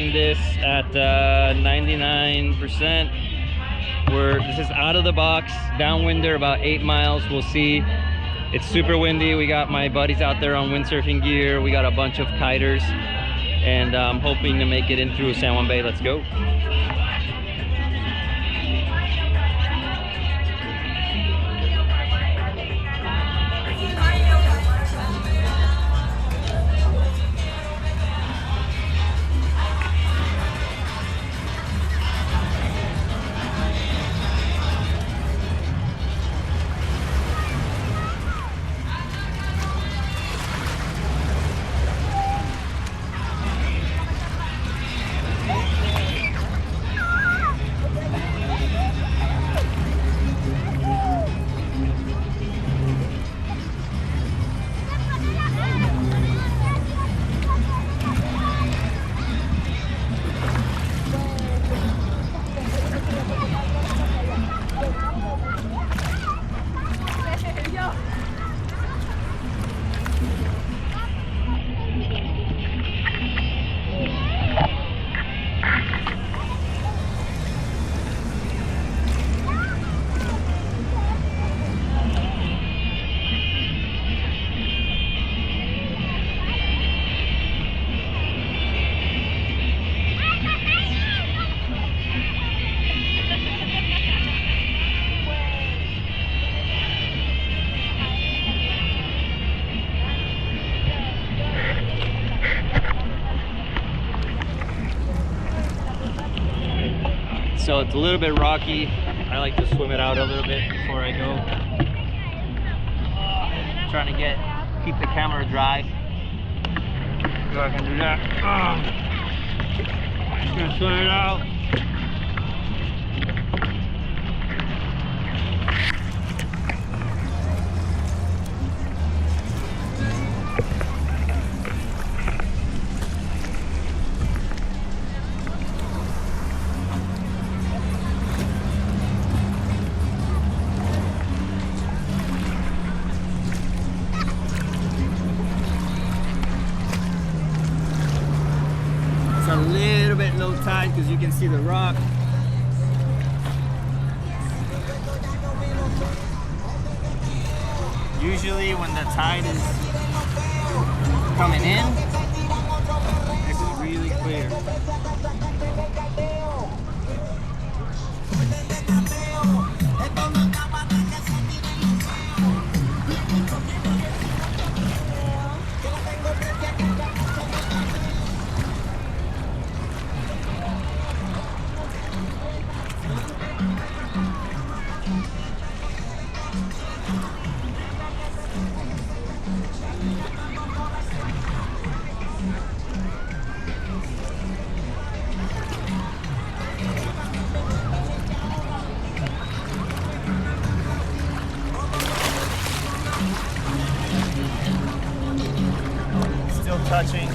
running this at 99%. This is out of the box, downwinder, about 8 miles. We'll see. It's super windy. We got my buddies out there on windsurfing gear. We got a bunch of kiters, and I'm hoping to make it in through San Juan Bay. Let's go. So it's a little bit rocky. I like to swim it out a little bit before I go. Trying to keep the camera dry. So I can do that. Just gonna swim it out. It's a little bit low tide because you can see the rock. Usually when the tide is coming in, it's really clear. Still touching.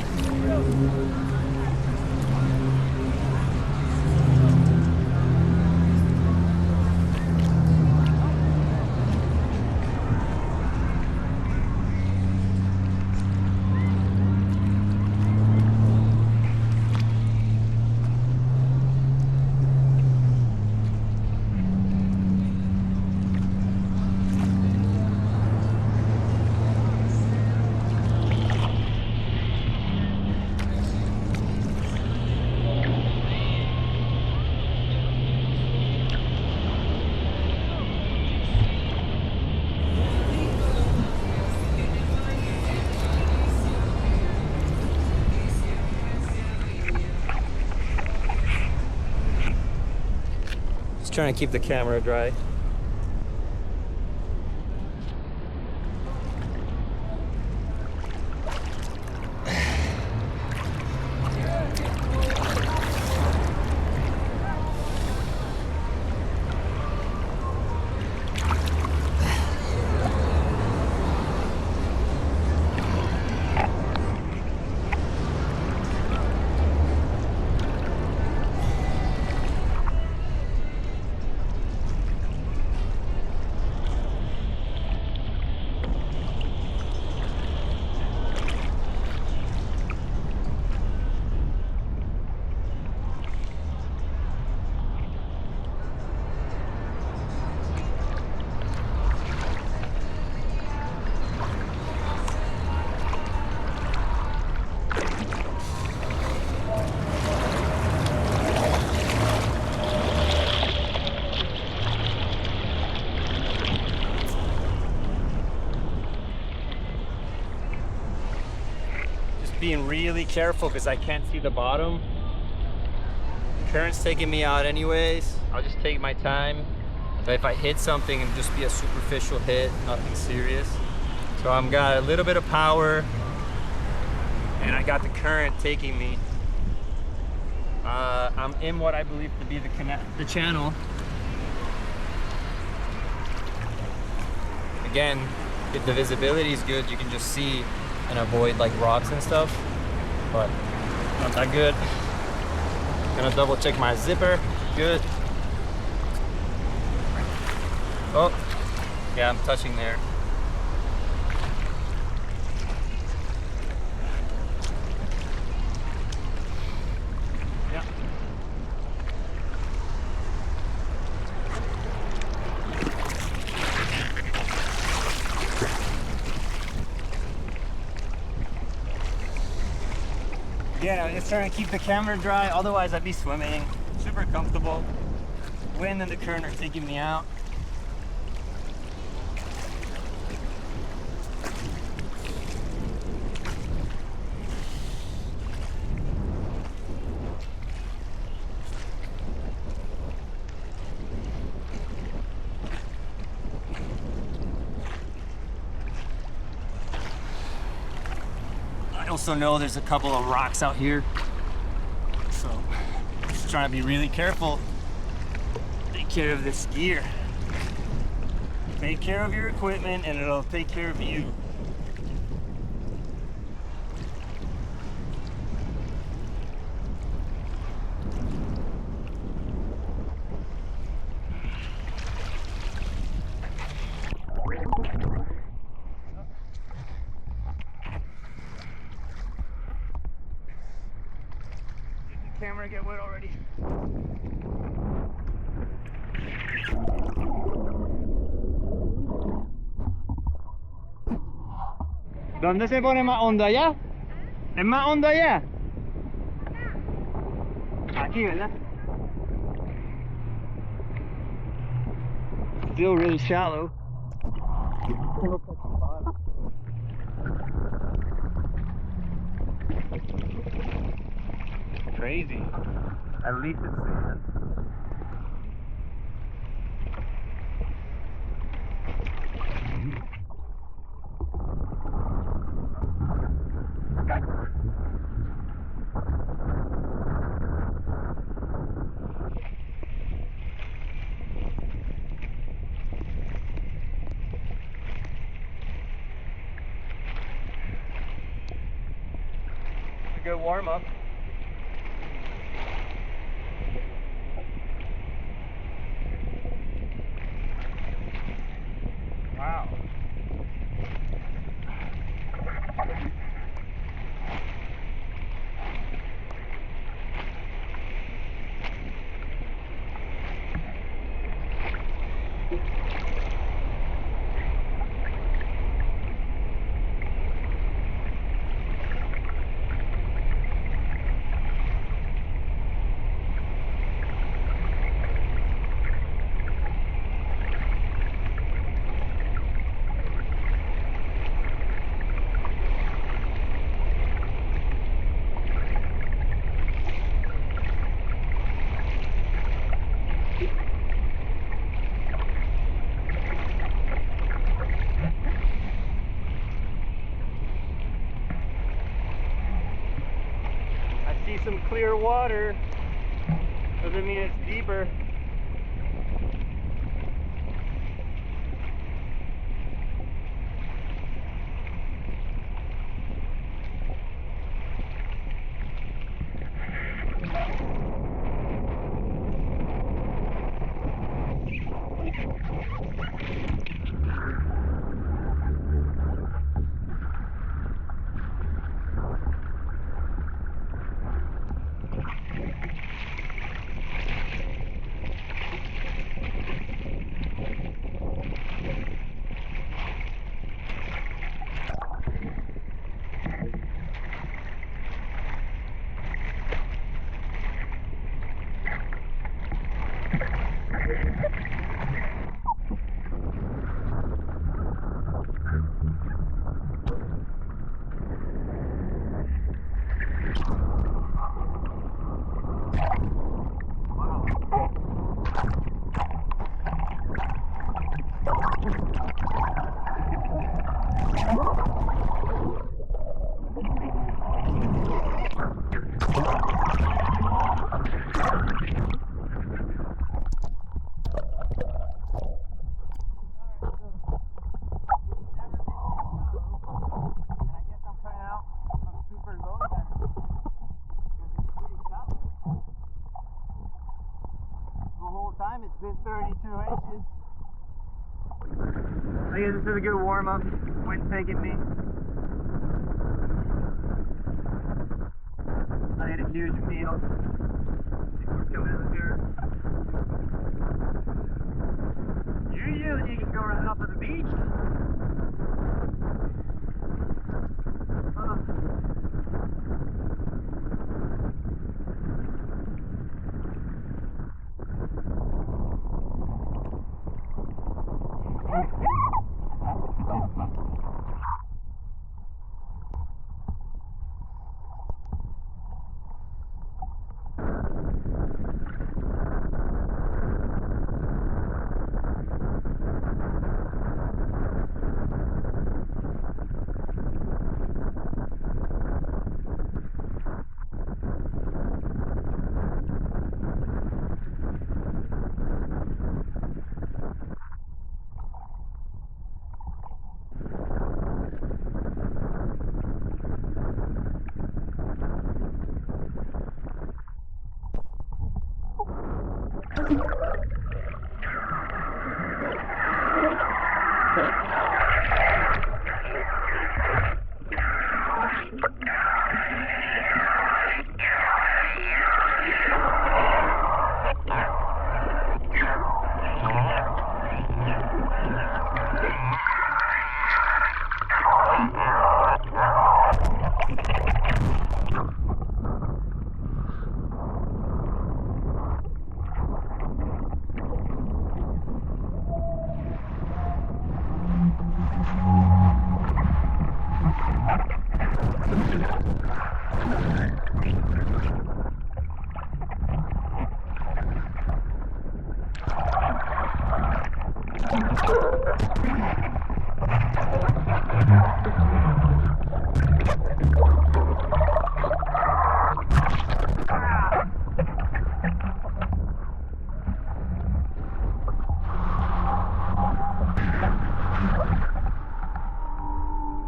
Just trying to keep the camera dry. being really careful because I can't see the bottom. The current's taking me out anyways. I'll just take my time. But if I hit something, it'll just be a superficial hit, nothing serious. So I've got a little bit of power and I got the current taking me. I'm in what I believe to be the channel. Again, if the visibility is good, you can just see and avoid like rocks and stuff, but not that good. Gonna double check my zipper. Good. Oh, yeah, I'm touching there. Yeah. Yeah, I'm just trying to keep the camera dry, otherwise I'd be swimming. Super comfortable. Wind and the current are taking me out. I also know there's a couple of rocks out here, so just trying to be really careful. Take care of this gear. Take care of your equipment and it'll take care of you. Camera get wet already. ¿Dónde se pone más hondo allá? ¿Es más hondo allá? Aquí, ¿verdad? Still really shallow. Crazy. At least it's sand. A good warm up. Wow. Some clear water doesn't mean it's deeper. time. It's been 32 inches. I guess this is a good warm-up. Wind's taking me. I hit a huge meal. We're coming in here. Usually you can go right off of the beach.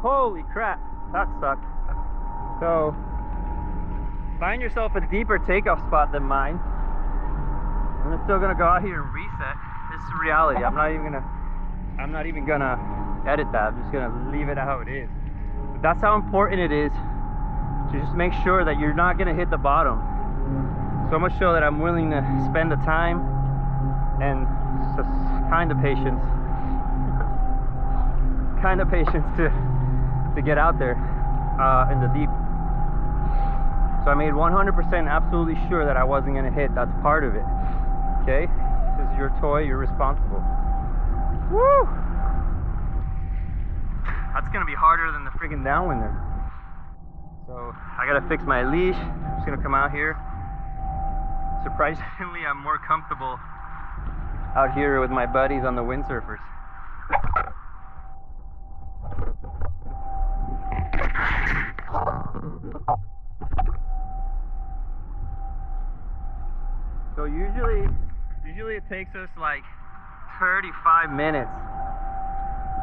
Holy crap, that sucked. So, find yourself a deeper takeoff spot than mine. I'm still gonna go out here and reset. This is reality. I'm not even gonna edit that. I'm just gonna leave it how it is. But that's how important it is to just make sure that you're not gonna hit the bottom. So much so that I'm willing to spend the time and just kind of patience to get out there in the deep. So I made 100% absolutely sure that I wasn't gonna hit. That's part of it. Okay? This is your toy, you're responsible. Woo! That's gonna be harder than the freaking downwinder. So I gotta fix my leash. I'm just gonna come out here. Surprisingly, I'm more comfortable out here with my buddies on the windsurfers. So usually it takes us like 35 minutes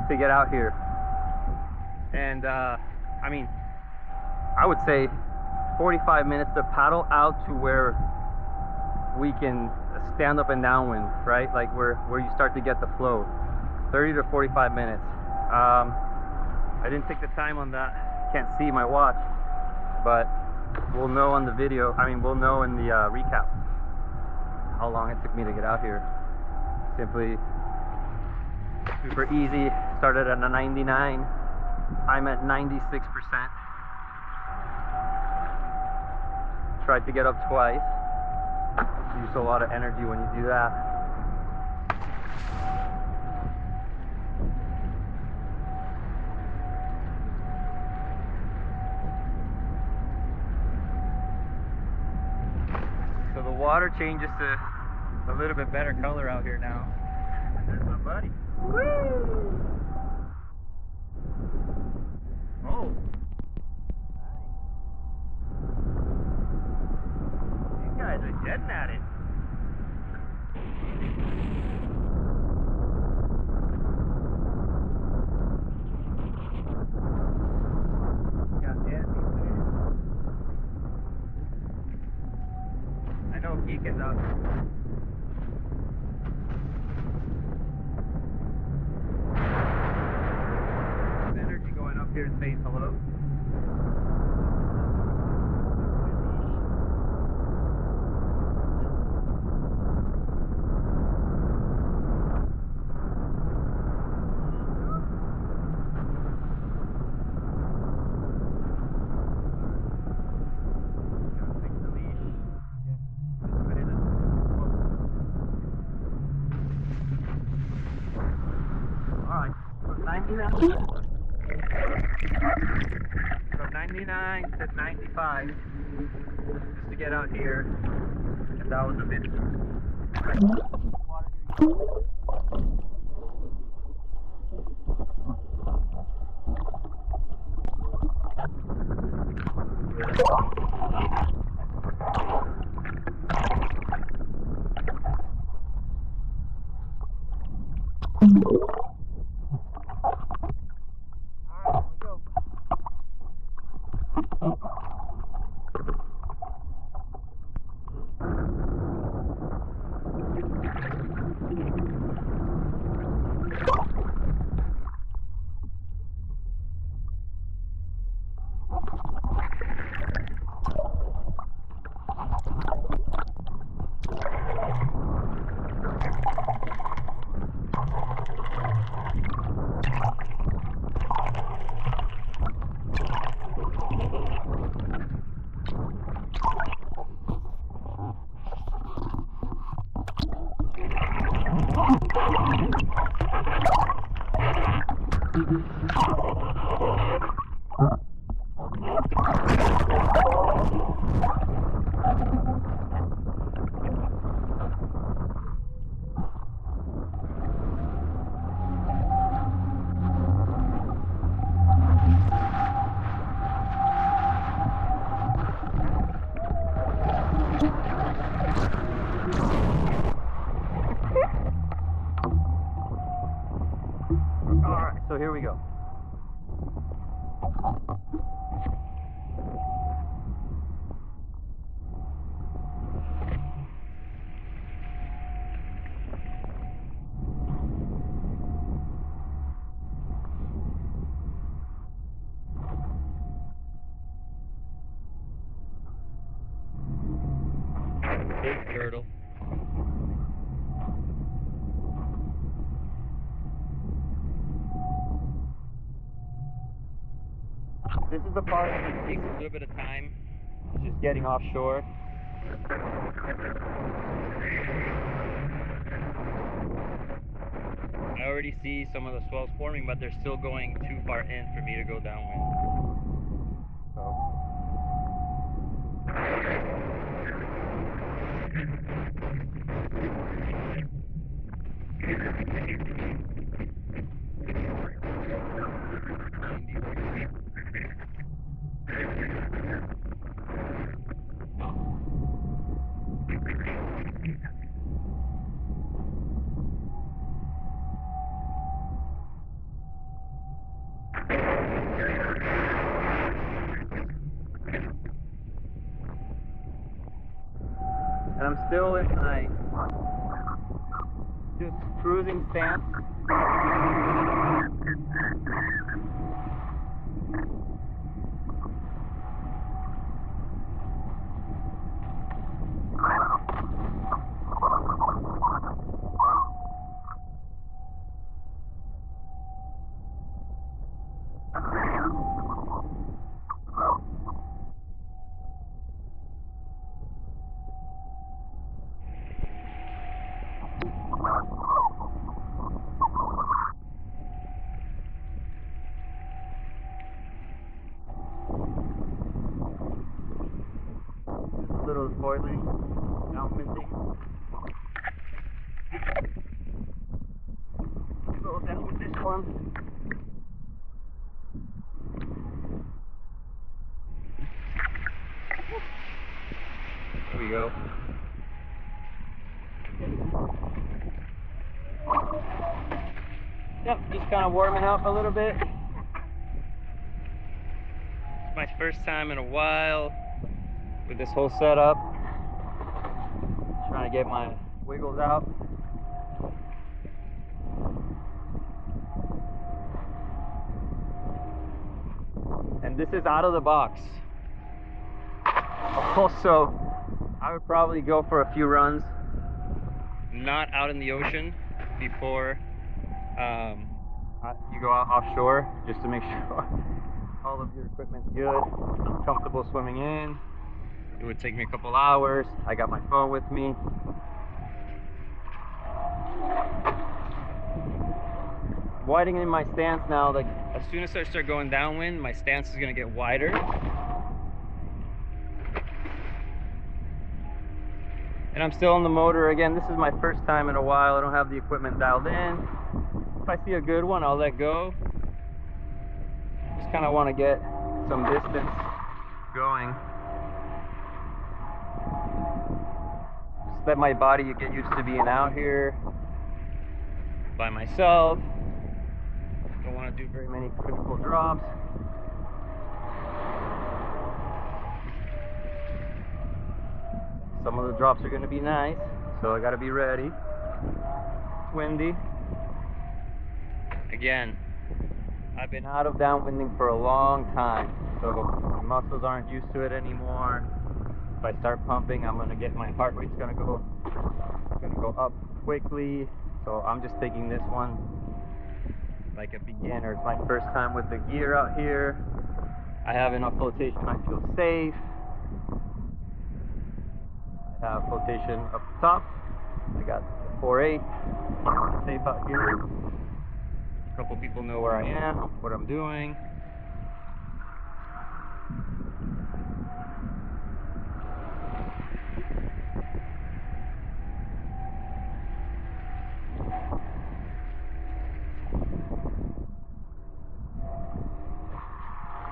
to get out here. And I mean, I would say 45 minutes to paddle out to where we can stand up and downwind, right? Like where you start to get the flow. 30 to 45 minutes. I didn't take the time on that. Can't see my watch, but we'll know on the video. I mean, we'll know in the recap how long it took me to get out here. Simply super easy. Started at a 99. I'm at 96%. Tried to get up twice. Use a lot of energy when you do that. So the water changes to a little bit better color out here now. There's my buddy. Woo! Oh. These guys are getting at it. I know Geek is out. here saying hello. Alright, from 99 to 95 just to get out here, and that was a bit. Alright, so here we go. Big turtle. This is the part that takes a little bit of time. It's just getting offshore. I already see some of the swells forming, but they're still going too far in for me to go downwind. So. And I'm still in my just cruising stance. Little foiling, outwinding. Go down with this one. There we go. Yep, just kind of warming up a little bit. It's my first time in a while with this whole setup. Trying to get my wiggles out. this is out of the box. Also, I would probably go for a few runs not out in the ocean before you go out offshore, just to make sure all of your equipment's good, comfortable swimming in. It would take me a couple hours. I got my phone with me. Widening my stance now. Like, as soon as I start going downwind, my stance is gonna get wider. And I'm still on the motor. Again, this is my first time in a while. I don't have the equipment dialed in. If I see a good one, I'll let go. Just kind of want to get some distance going. Just let my body get used to being out here by myself. Don't want to do very many critical drops. Some of the drops are going to be nice, so I got to be ready. It's windy. Again, I've been out of downwinding for a long time, so my muscles aren't used to it anymore. If I start pumping, I'm going to get, my heart rate's going to go up quickly. So I'm just taking this one like a beginner. It's my first time with the gear out here. I have enough flotation, I feel safe. I have flotation up top. I got the 4/8 safe out here. A couple people know where I am, what I'm doing.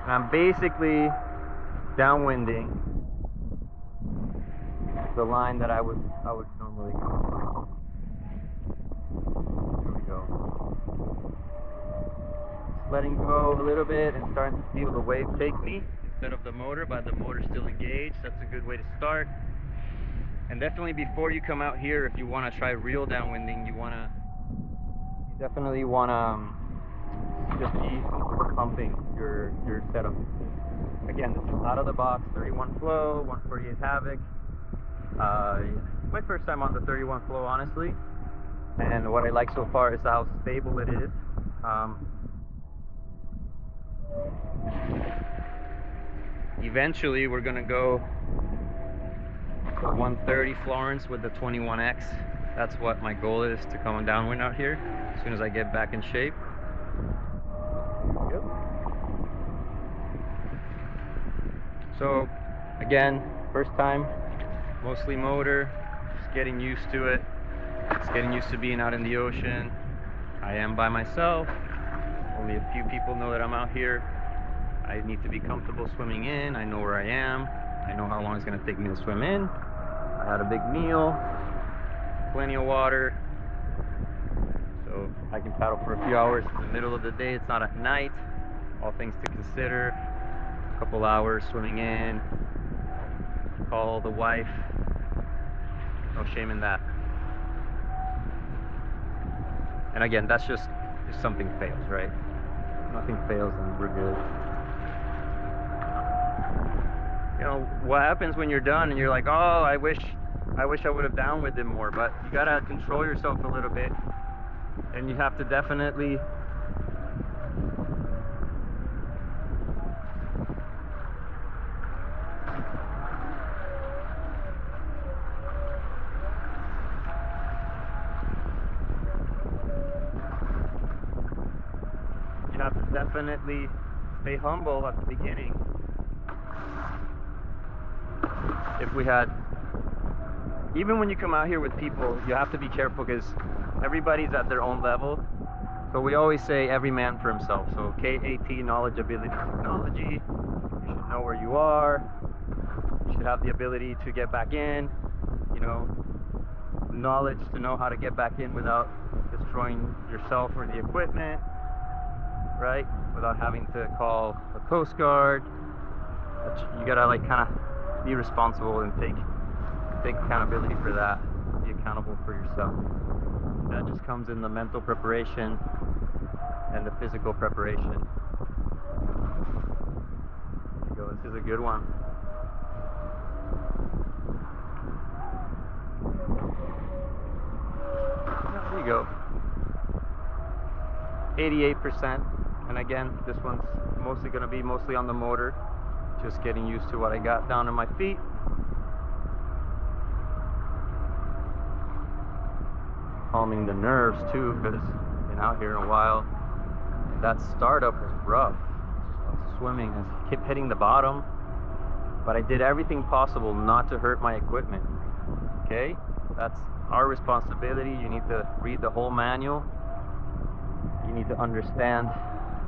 And I'm basically downwinding the line that I would normally go. There we go. Just letting go a little bit and starting to feel the wave take me instead of the motor, but the motor's still engaged. That's a good way to start. And definitely before you come out here, if you want to try real downwinding, you definitely want to just be pumping your setup. Again, this is out of the box, 31 flow, 148 Havoc. My first time on the 31 flow, honestly, and what I like so far is how stable it is. Eventually we're gonna go 130 Florence with the 21X. That's what my goal is, to come downwind out here as soon as I get back in shape. Yep. So again, first time, mostly motor, just getting used to it. Just getting used to being out in the ocean. I am by myself. Only a few people know that I'm out here. I need to be comfortable swimming in. I know where I am. I know how long it's going to take me to swim in. I had a big meal, plenty of water, so I can paddle for a few hours. It's the middle of the day, it's not at night. All things to consider. A couple hours swimming in, call the wife. No shame in that. And again, that's just if something fails, right? If nothing fails, then we're good. You know, what happens when you're done and you're like, oh, I wish I would have downwinded more, but you gotta control yourself a little bit, and you have to definitely stay humble at the beginning. If we had, even when you come out here with people, you have to be careful because everybody's at their own level. So we always say every man for himself. So KAT, knowledge, ability, technology. You should know where you are. You should have the ability to get back in. You know, knowledge to know how to get back in without destroying yourself or the equipment, right? Without having to call the Coast Guard. You gotta like kind of be responsible and take accountability for that. Be accountable for yourself. That just comes in the mental preparation and the physical preparation. So this is a good one. There you go. 88%. And again, this one's mostly going to be mostly on the motor. Just getting used to what I got down on my feet. Calming the nerves too, because I've been out here in a while. That startup was rough. Swimming, I kept hitting the bottom, but I did everything possible not to hurt my equipment. Okay, that's our responsibility. You need to read the whole manual. You need to understand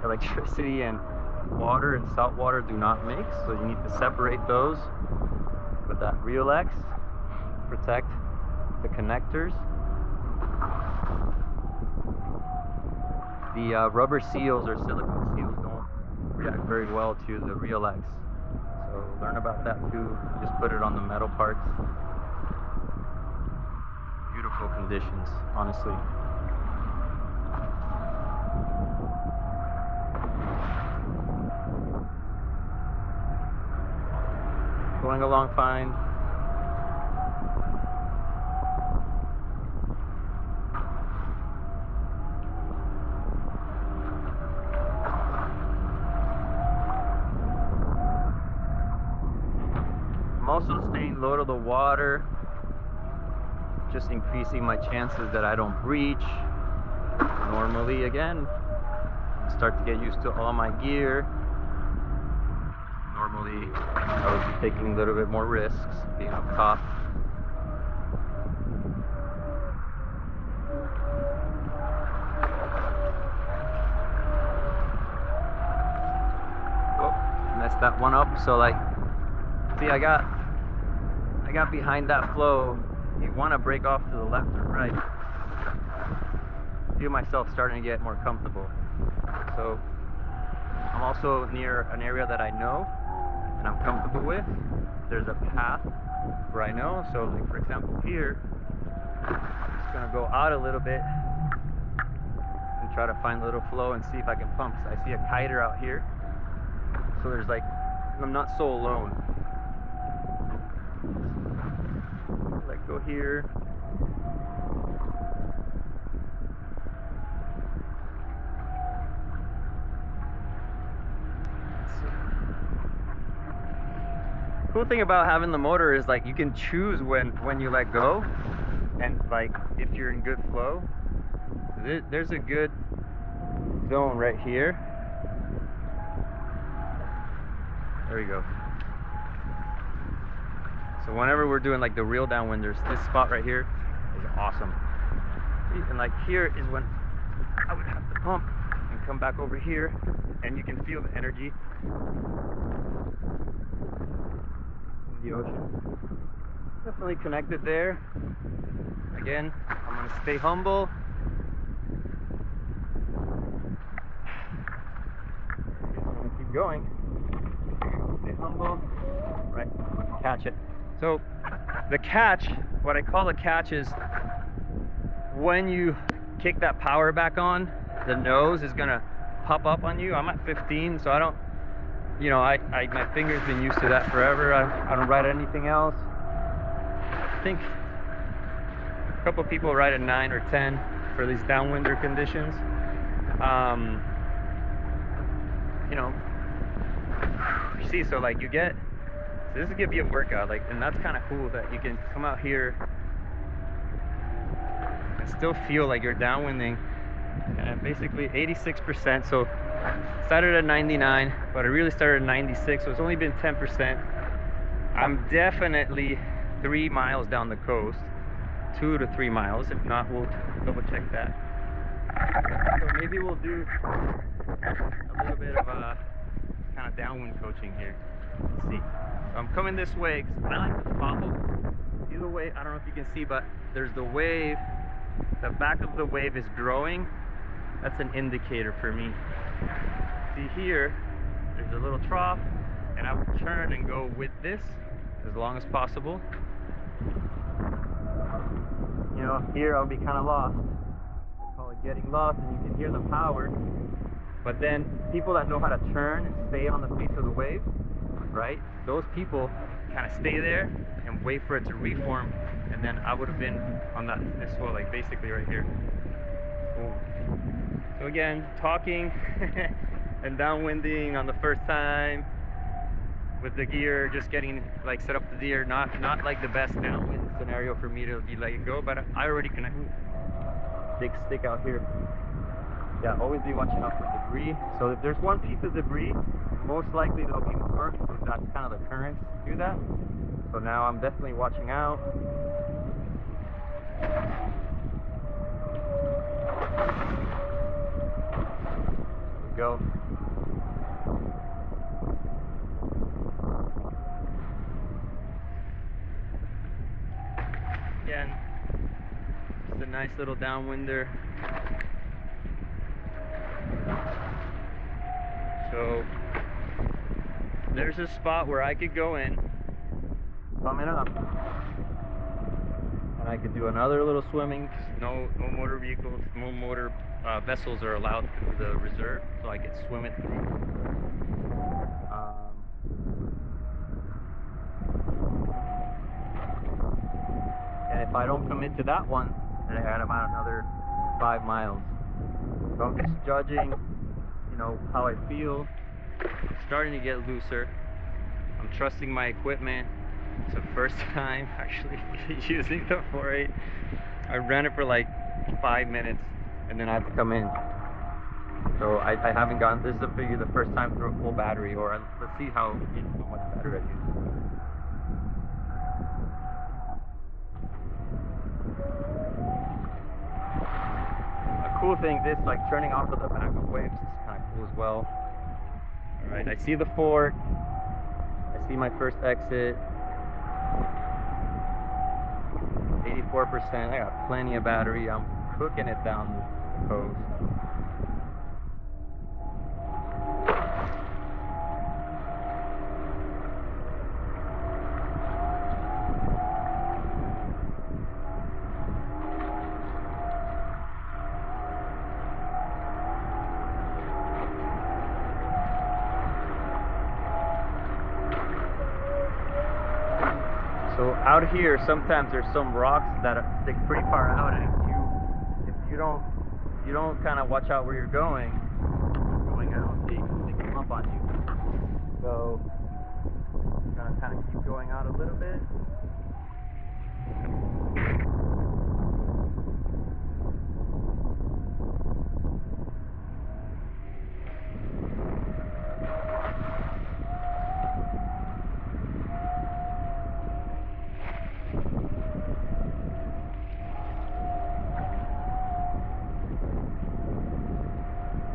electricity and water and salt water do not mix, so you need to separate those with that RealX. Protect the connectors. The rubber seals or silicone seals don't react very well to the RealX, so learn about that too. Just put it on the metal parts. Beautiful conditions, honestly. Going along fine. I'm also staying low to the water, just increasing my chances that I don't breach. Normally, again, start to get used to all my gear. Normally, I would be taking a little bit more risks, being up top. Oh, messed that one up. So like, see, I got behind that flow. You want to break off to the left or right. I feel myself starting to get more comfortable. So I'm also near an area that I know and I'm comfortable with. There's a path where I know. So like, for example, here, I'm just gonna go out a little bit and try to find a little flow and see if I can pump. So I see a kiter out here. So there's like, I'm not so alone. Let go here. Cool thing about having the motor is like you can choose when you let go, and like if you're in good flow. There's a good zone right here. There you go. So whenever we're doing like the real downwinders, this spot right here is awesome. And like here is when I would have to pump and come back over here, and you can feel the energy in the ocean. Definitely connected there. Again, I'm gonna stay humble. I'm gonna keep going. Stay humble. Right, I can catch it. So the catch, what I call a catch, is when you kick that power back on, the nose is gonna pop up on you. I'm at 15, so I don't, you know, my finger's been used to that forever. I don't ride anything else. I think a couple people ride a 9 or 10 for these downwinder conditions. You know, you see, so like you get, so this is gonna be a workout, like, and that's kind of cool that you can come out here and still feel like you're downwinding. And basically 86%. So started at 99, but I really started at 96, so it's only been 10%. I'm definitely 3 miles down the coast, 2 to 3 miles. If not, we'll double check that. So maybe we'll do a little bit of a kind of downwind coaching here. Let's see. So I'm coming this way because I like to follow. See the way? I don't know if you can see, but there's the wave. The back of the wave is growing. That's an indicator for me. See here, there's a little trough, and I will turn and go with this as long as possible. You know, here I'll be kind of lost. I call it getting lost, and you can hear the power. But then people that know how to turn and stay on the face of the wave, right? Those people kind of stay there and wait for it to reform, and then I would have been on this swell, like basically right here. Boom. So again, talking and downwinding on the first time with the gear, just getting like set up the gear, not like the best downwind scenario for me to be letting go, but I already connected. Big stick out here. Yeah, always be watching out for debris. So if there's one piece of debris, most likely there'll be more, because that's kind of the currents do that. So now I'm definitely watching out. There we go. Again, just a nice little downwinder. So there's a spot where I could go in, coming up, and I could do another little swimming. No motor vehicles, no motor vessels are allowed through the reserve, so I could swim it through. And if I don't commit to that one, then I had about another 5 miles. So I'm just judging, you know, how I feel. It's starting to get looser. I'm trusting my equipment. It's the first time actually using the 4.8. I ran it for like 5 minutes and then I had to come in. So I haven't gotten, this is the first time through a full battery, or let's see how much battery I use. Cool thing, this like turning off of the backup waves is kind of cool as well. All right, I see the fort. I see my first exit. 84%. I got plenty of battery. I'm cooking it down the coast. So out here, sometimes there's some rocks that stick pretty far out, and if you don't kind of watch out where you're going out, they come up on you. So I'm gonna kind of keep going out a little bit.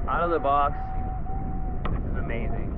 Out of the box, this is amazing.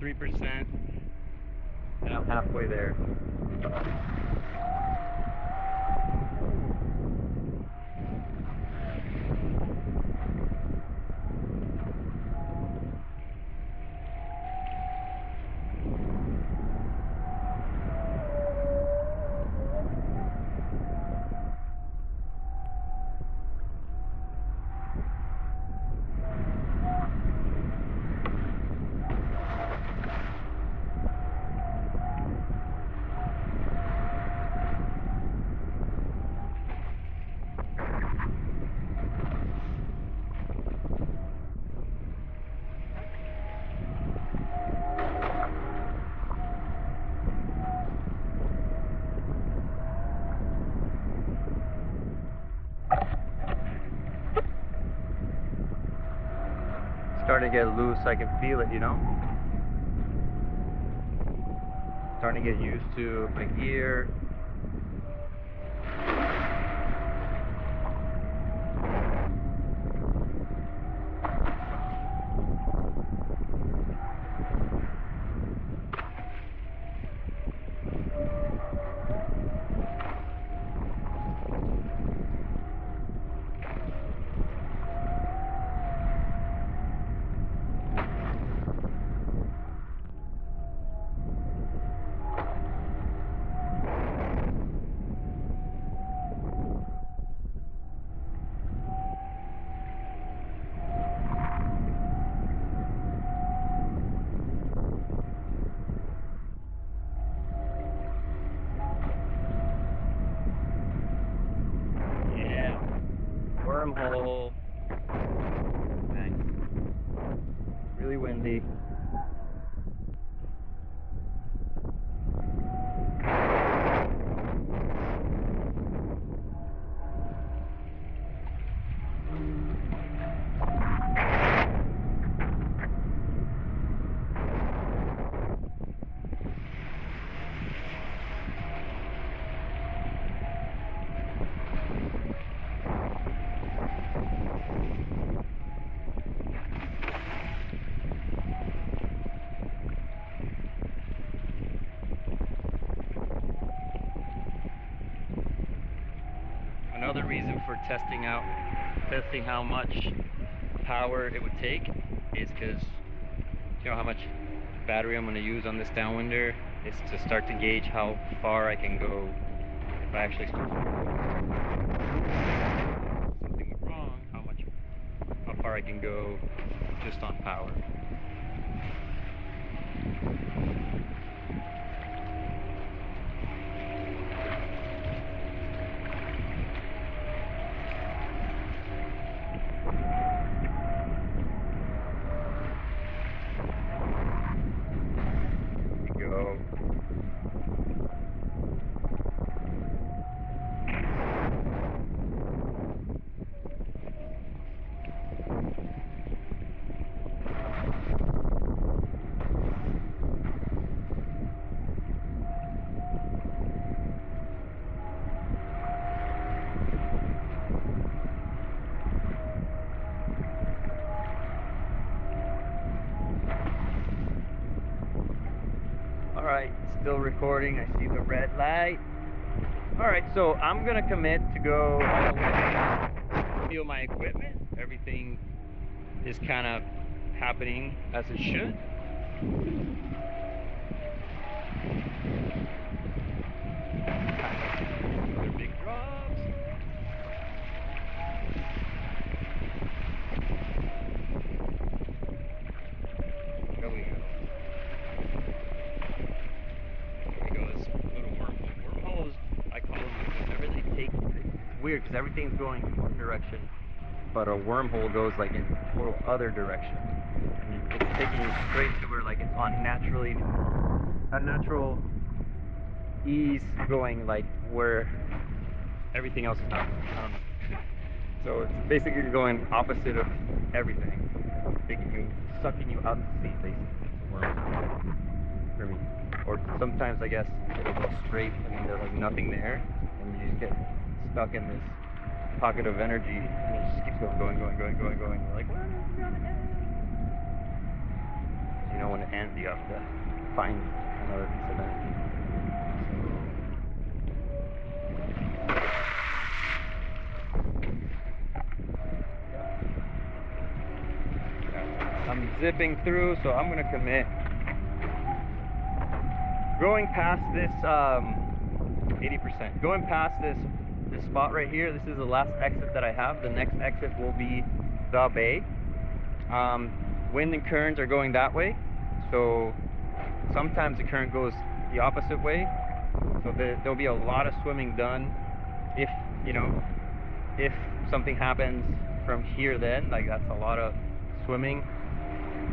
%, and I'm halfway there. Starting to get loose, I can feel it, you know? starting to get used to my gear. Wormhole. Nice. Really windy. Another reason for testing how much power it would take is because you know how much battery I'm going to use on this downwinder is to start to gauge how far I can go if I actually start something wrong, how far I can go just on power. Alright, still recording. I see the red light. Alright, so I'm gonna commit to go feel my equipment. Everything is kind of happening as it should. Other big drops. There we go. Weird because everything's going in one direction, but a wormhole goes like in total other direction, and it's taking you straight to where like it's on a natural ease going like where everything else is not. I don't know. So it's basically going opposite of everything, sucking you out to sea basically. It's a wormhole for me. Or sometimes I guess it'll go straight and there's like nothing there, and you just get stuck in this pocket of energy, and it just keeps going. You're like, where is it gonna end? You know when it ends, you have to find another piece of energy. I'm zipping through, so I'm gonna commit. Going past this 80%. Going past this spot right here, this is the last exit that I have. The next exit will be the bay. Wind and currents are going that way, so sometimes the current goes the opposite way, so there'll be a lot of swimming done if something happens from here. Then like that's a lot of swimming,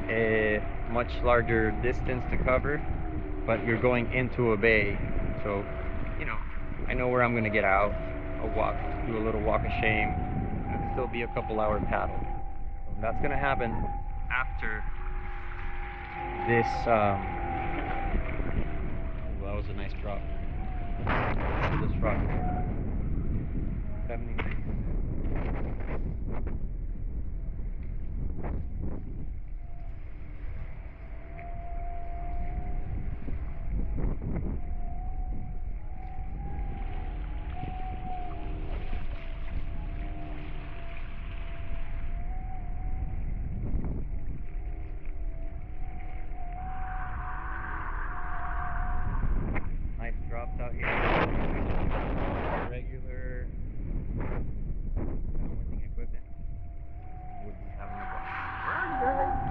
a much larger distance to cover, but you're going into a bay, so I know where I'm gonna get out. I'll do a little walk of shame, and still be a couple-hour paddle. And that's gonna happen after this. Hold was a nice drop. This rock. 79. Nice drops out here. Regular downwinding equipment would be having a blast.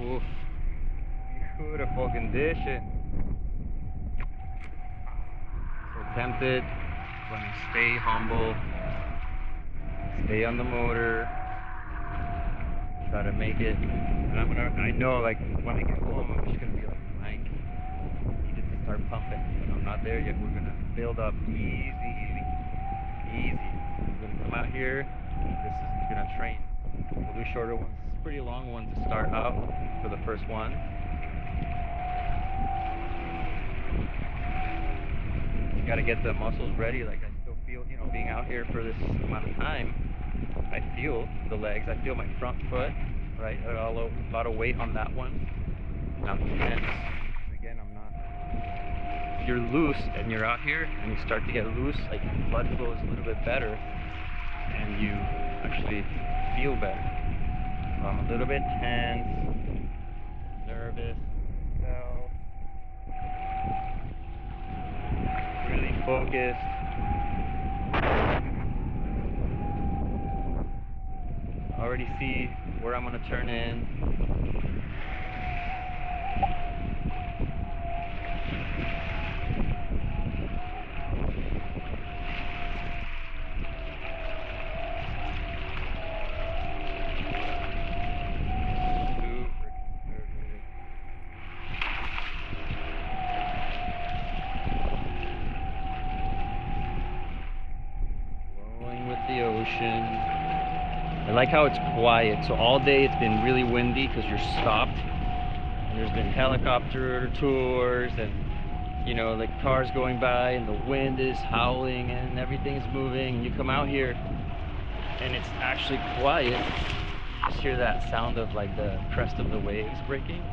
Oof. Beautiful condition. So tempted. Gonna stay humble. Stay on the motor. Try to make it. And I know, like, when I get home, I'm just gonna be like, Mike, you need to start pumping. But I'm not there yet. We're gonna build up easy. We're gonna come out here. This is gonna train. We'll do shorter ones. Pretty long one to start out for the first one. You gotta get the muscles ready. Like, I still feel, you know, being out here for this amount of time, I feel the legs, I feel my front foot, right? A lot of weight on that one. Not tense. Again, I'm not. If you're loose and you're out here and you start to get loose, like, blood flow is a little bit better and you actually feel better. So I'm a little bit tense, nervous, really focused. I already see where I'm going to turn in. The ocean. I like how it's quiet. So all day it's been really windy because you're stopped. And there's been helicopter tours and, you know, like cars going by and the wind is howling and everything's moving. And you come out here and it's actually quiet. You just hear that sound of like the crest of the waves breaking.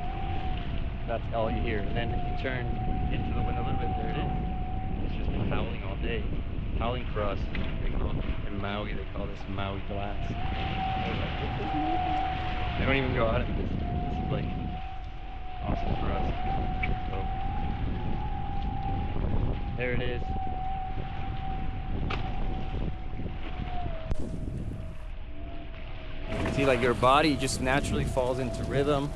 That's all you hear. And then if you turn into the wind a little bit, there it is. It's just been howling all day. Howling for us. In Maui, they call this Maui glass. They don't even go out of this. This is like awesome for us. So there it is. You can see like your body just naturally falls into rhythm.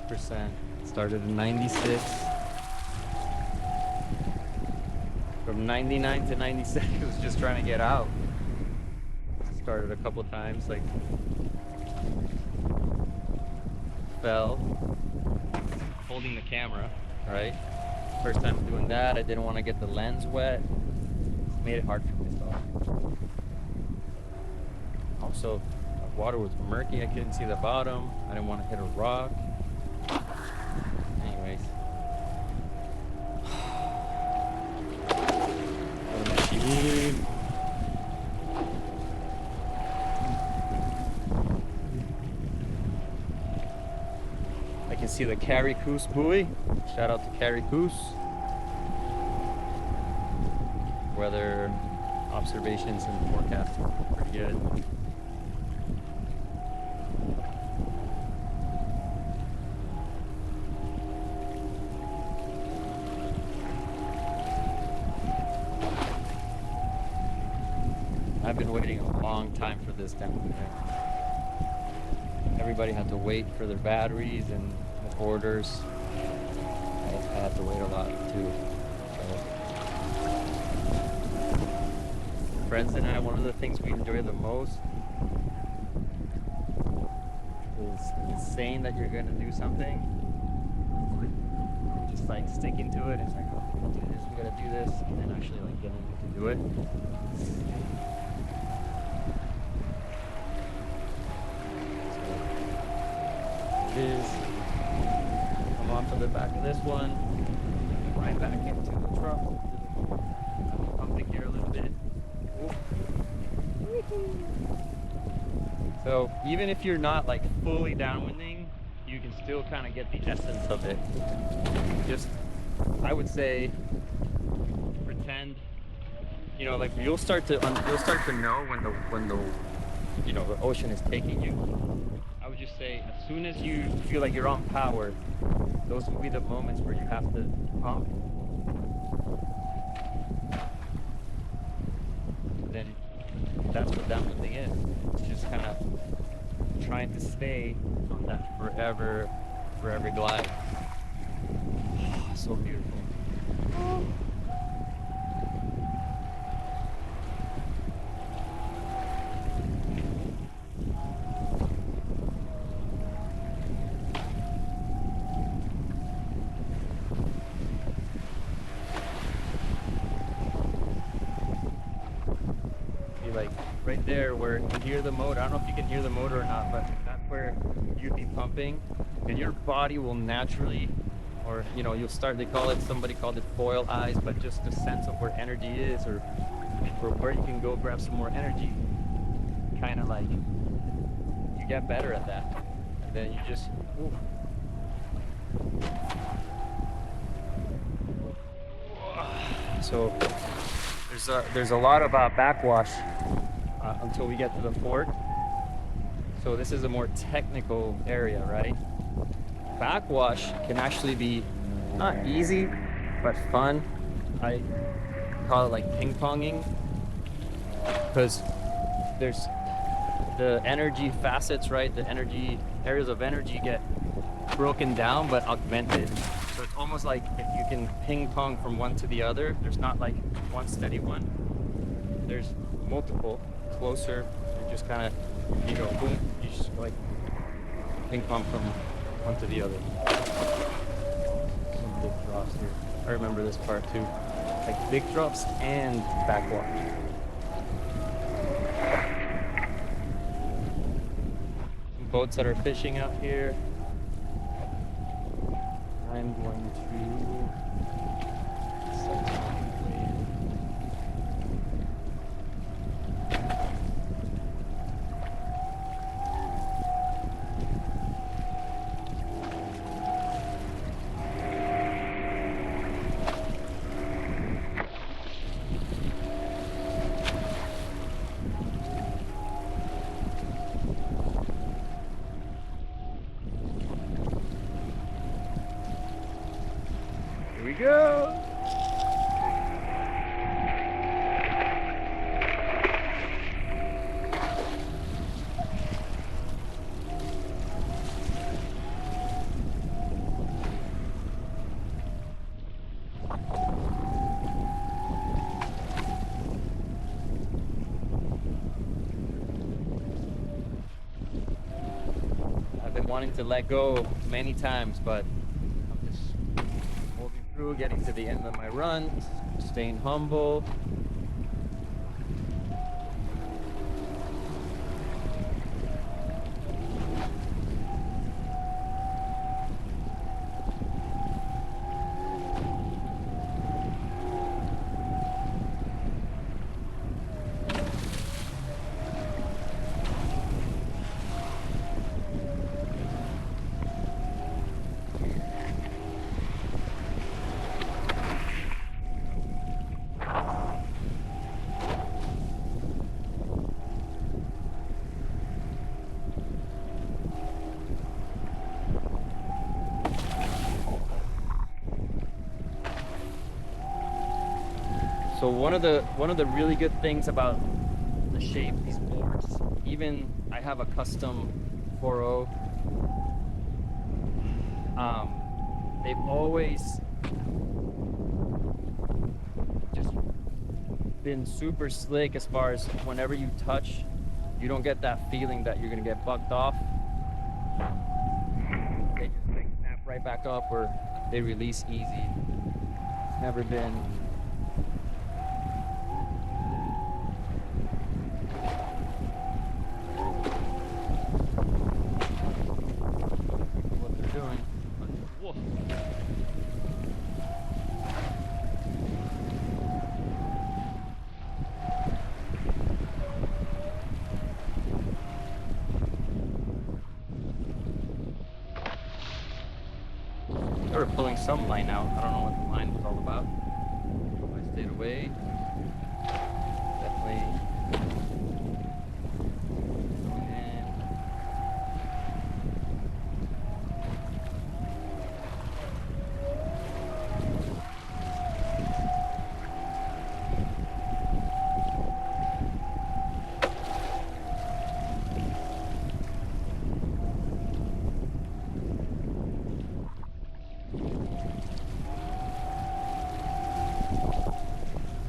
%. Started in 96. From 99 to 96, it was just trying to get out. Started a couple times, like fell, holding the camera, right? First time doing that, I didn't want to get the lens wet. It made it hard for myself. Also, the water was murky, I couldn't see the bottom. I didn't want to hit a rock. Anyways. see the Carry Coos buoy. Shout out to Carry Coos. Weather observations and forecast pretty good. I've been waiting a long time for this down there. Everybody had to wait for their batteries and orders. I had to wait a lot too. So, friends and I, one of the things we enjoy the most is saying that you're gonna do something, just like sticking to it. It's like, oh, we gotta do this, we gotta do this, and then actually like getting to do it. Is come off of the back of this one, right back into the truck, pump the gear a little bit. So even if you're not like fully downwinding, you can still kind of get the essence of it. Just, I would say, pretend, you know, like you'll start to know when the you know, the ocean is taking you. I would just say, as soon as you feel like you're on power, those will be the moments where you have to pump. Then that's what downwinding is. It's just kind of trying to stay on that forever glide. Oh, so beautiful. Like right there where you hear the motor. I don't know if you can hear the motor or not, but that's where you'd be pumping, and your body will naturally, or you know, you'll start, somebody called it foil eyes, but just the sense of where energy is, or where you can go grab some more energy. Kind of like you get better at that, and then you just ooh. So there's a lot of backwash until we get to the port. So this is a more technical area, right? Backwash can actually be not easy, but fun. I call it like ping-ponging, because there's the energy facets, right? The energy areas of energy get broken down but augmented. So it's almost like if you can ping pong from one to the other, there's not like one steady one. There's multiple closer. You just kind of, you go boom, you just like ping pong from one to the other. Some big drops here. I remember this part too. Like big drops and backwash. Some boats that are fishing out here. I'm going to here we go. I've been wanting to let go many times, but I'm just holding through, getting to the end of my run, staying humble. So one of the really good things about the shape of these boards, even I have a custom 4.0. They've always just been super slick as far as whenever you touch, you don't get that feeling that you're gonna get bucked off. They just like snap right back up, or they release easy. It's never been what they're doing. Whoa. They were pulling some line out. I don't know what the line was all about. I stayed away. Definitely. And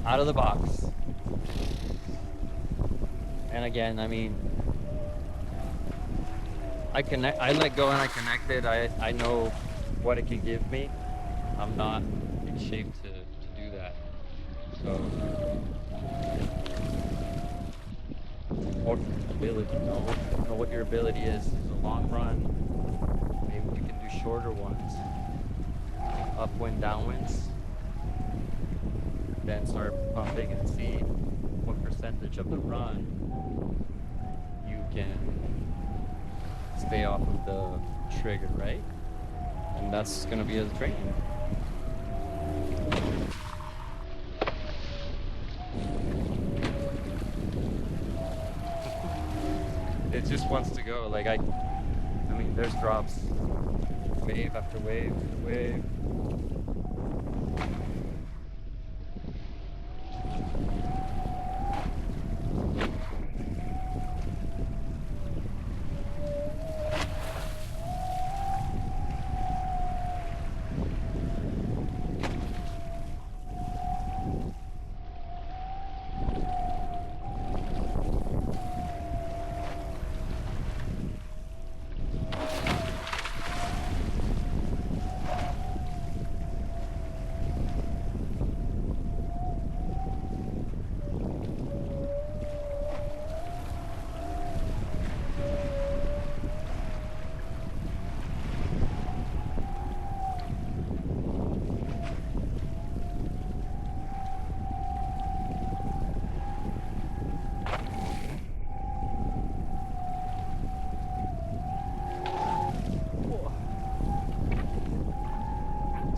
out of the box. And again, I mean, I let go and I connected. I know what it can give me. I'm not in shape to do that. So, or ability, know what your ability is. It's a long run. Maybe you can do shorter ones. Upwind, downwinds. Then start pumping and see what percentage of the run you can stay off of the trigger, right? And that's gonna be a training. It just wants to go. Like I mean, there's drops, wave after wave after wave.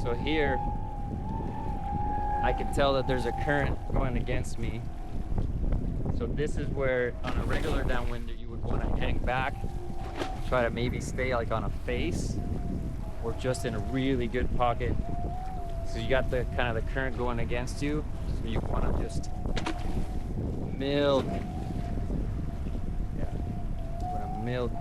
So here, I can tell that there's a current going against me. So this is where, on a regular downwinder, you would want to hang back, try to maybe stay like on a face, or just in a really good pocket. So you got the kind of the current going against you, so you want to just milk. Yeah, you want to milk.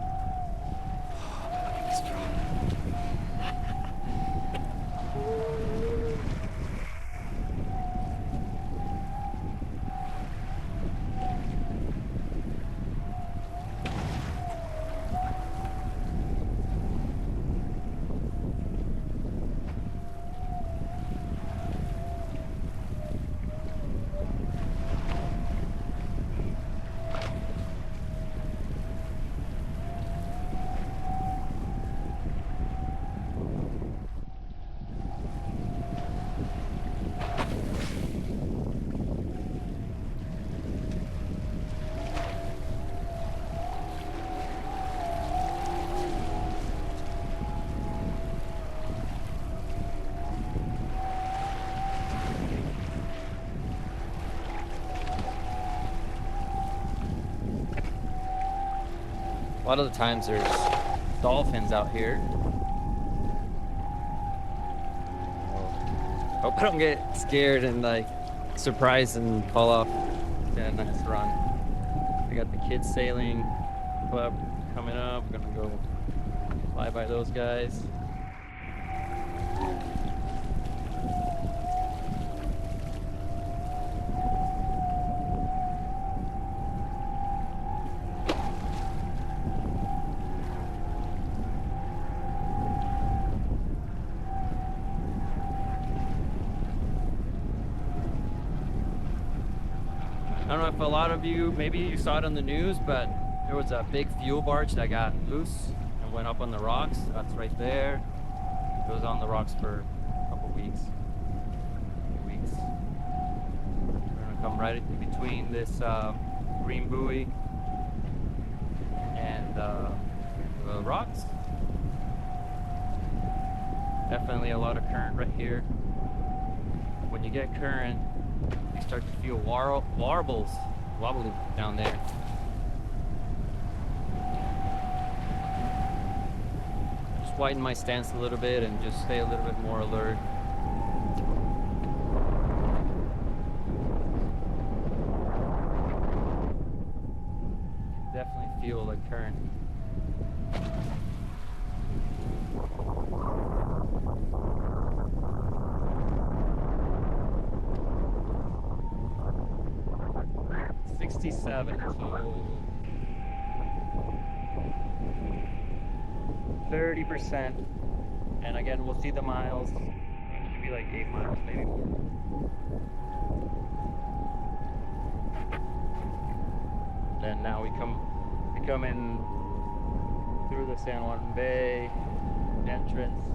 A lot of the times there's dolphins out here. Hope I don't get scared and like surprise and call off. Yeah, nice run. We got the kids sailing club coming up. We're gonna go fly by those guys. I don't know if a lot of you, maybe you saw it on the news, but there was a big fuel barge that got loose and went up on the rocks. That's right there. It was on the rocks for a couple weeks. We're gonna come right in between this green buoy and the rocks. Definitely a lot of current right here. When you get current, you start to feel warbles wobbly down there. Just widen my stance a little bit and just stay a little bit more alert. Definitely feel the current. So 30%, and again we'll see the miles. It should be like 8 miles, maybe more. Then now we come in through the San Juan Bay entrance.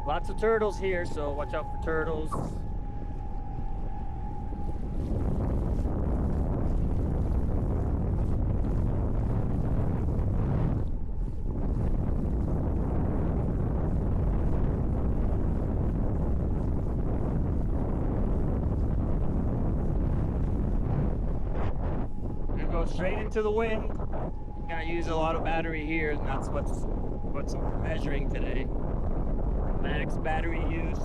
Lots of turtles here, so watch out for turtles. Go straight into the wind. Gonna use a lot of battery here, and that's what's measuring today. Max battery use.